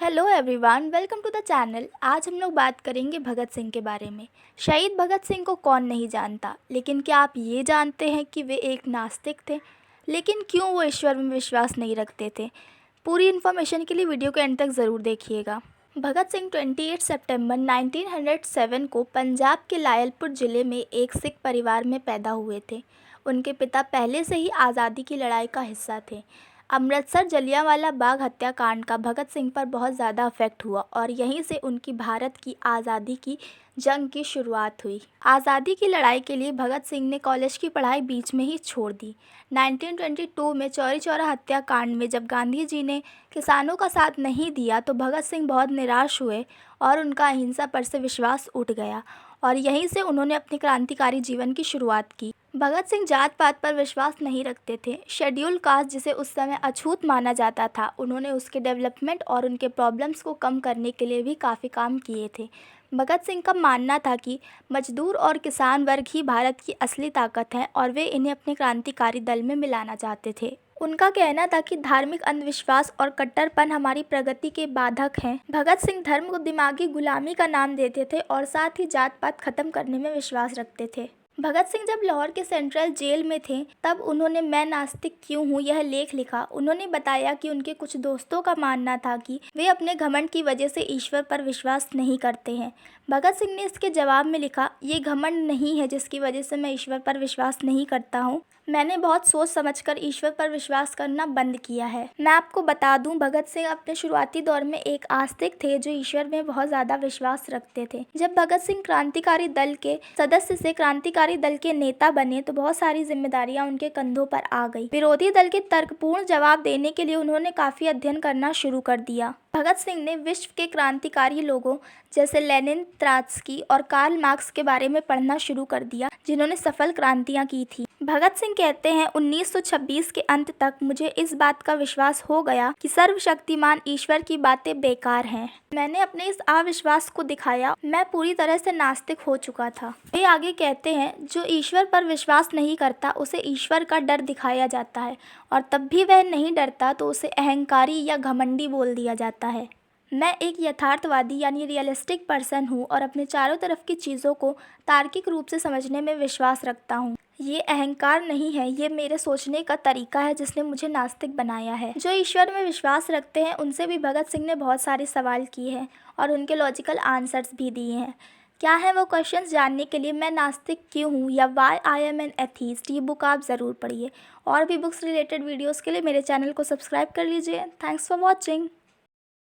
Hello everyone, welcome to the channel. आज हम लोग बात करेंगे भगत सिंह के बारे में। शहीद भगत सिंह को कौन नहीं जानता, लेकिन क्या आप ये जानते हैं कि वे एक नास्तिक थे? लेकिन क्यों वो ईश्वर में विश्वास नहीं रखते थे? पूरी इन्फॉर्मेशन के लिए वीडियो को एंड तक ज़रूर देखिएगा। भगत सिंह 28 सितंबर 1907 को पंजाब के लायलपुर ज़िले में एक सिख परिवार में पैदा हुए थे। उनके पिता पहले से ही आज़ादी की लड़ाई का हिस्सा थे। अमृतसर जलियांवाला बाग हत्याकांड का भगत सिंह पर बहुत ज़्यादा इफेक्ट हुआ और यहीं से उनकी भारत की आज़ादी की जंग की शुरुआत हुई। आज़ादी की लड़ाई के लिए भगत सिंह ने कॉलेज की पढ़ाई बीच में ही छोड़ दी। 1922 में चौरी चौरा हत्याकांड में जब गांधी जी ने किसानों का साथ नहीं दिया तो भगत सिंह बहुत निराश हुए और उनका अहिंसा पर से विश्वास उठ गया और यहीं से उन्होंने अपने क्रांतिकारी जीवन की शुरुआत की। भगत सिंह जात पात पर विश्वास नहीं रखते थे। शेड्यूल कास्ट जिसे उस समय अछूत माना जाता था, उन्होंने उसके डेवलपमेंट और उनके प्रॉब्लम्स को कम करने के लिए भी काफ़ी काम किए थे। भगत सिंह का मानना था कि मजदूर और किसान वर्ग ही भारत की असली ताकत है और वे इन्हें अपने क्रांतिकारी दल में मिलाना चाहते थे। उनका कहना था कि धार्मिक अंधविश्वास और कट्टरपन हमारी प्रगति के बाधक हैं। भगत सिंह धर्म को दिमागी गुलामी का नाम देते थे और साथ ही जात पात खत्म करने में विश्वास रखते थे। भगत सिंह जब लाहौर के सेंट्रल जेल में थे तब उन्होंने मैं नास्तिक क्यों हूँ यह लेख लिखा। उन्होंने बताया कि उनके कुछ दोस्तों का मानना था कि वे अपने घमंड की वजह से ईश्वर पर विश्वास नहीं करते हैं। भगत सिंह ने इसके जवाब में लिखा, ये घमंड नहीं है जिसकी वजह से मैं ईश्वर पर विश्वास नहीं करता हूँ। मैंने बहुत सोच समझकर ईश्वर पर विश्वास करना बंद किया है। मैं आपको बता दूं, भगत सिंह अपने शुरुआती दौर में एक आस्तिक थे जो ईश्वर में बहुत ज़्यादा विश्वास रखते थे। जब भगत सिंह क्रांतिकारी दल के सदस्य से क्रांतिकारी दल के नेता बने तो बहुत सारी जिम्मेदारियां उनके कंधों पर आ गई। विरोधी दल के तर्कपूर्ण जवाब देने के लिए उन्होंने काफ़ी अध्ययन करना शुरू कर दिया। भगत सिंह ने विश्व के क्रांतिकारी लोगों जैसे लेनिन, त्रोत्स्की और कार्ल मार्क्स के बारे में पढ़ना शुरू कर दिया, जिन्होंने सफल क्रांतियां की थी। भगत सिंह कहते हैं, 1926 के अंत तक मुझे इस बात का विश्वास हो गया कि सर्वशक्तिमान ईश्वर की बातें बेकार हैं। मैंने अपने इस अविश्वास को दिखाया। मैं पूरी तरह से नास्तिक हो चुका था। वे आगे कहते हैं, जो ईश्वर पर विश्वास नहीं करता उसे ईश्वर का डर दिखाया जाता है और तब भी वह नहीं डरता तो उसे अहंकारी या घमंडी बोल दिया जाता है। मैं एक यथार्थवादी यानी रियलिस्टिक पर्सन हूँ और अपने चारों तरफ की चीज़ों को तार्किक रूप से समझने में विश्वास रखता हूँ। ये अहंकार नहीं है, ये मेरे सोचने का तरीका है जिसने मुझे नास्तिक बनाया है। जो ईश्वर में विश्वास रखते हैं उनसे भी भगत सिंह ने बहुत सारे सवाल किए हैं और उनके लॉजिकल आंसर्स भी दिए हैं। क्या है वो क्वेश्चंस जानने के लिए मैं नास्तिक क्यों हूँ या why I am an atheist, ये बुक आप ज़रूर पढ़िए। और भी बुक्स रिलेटेड वीडियोज़ के लिए मेरे चैनल को सब्सक्राइब कर लीजिए। Thanks for watching.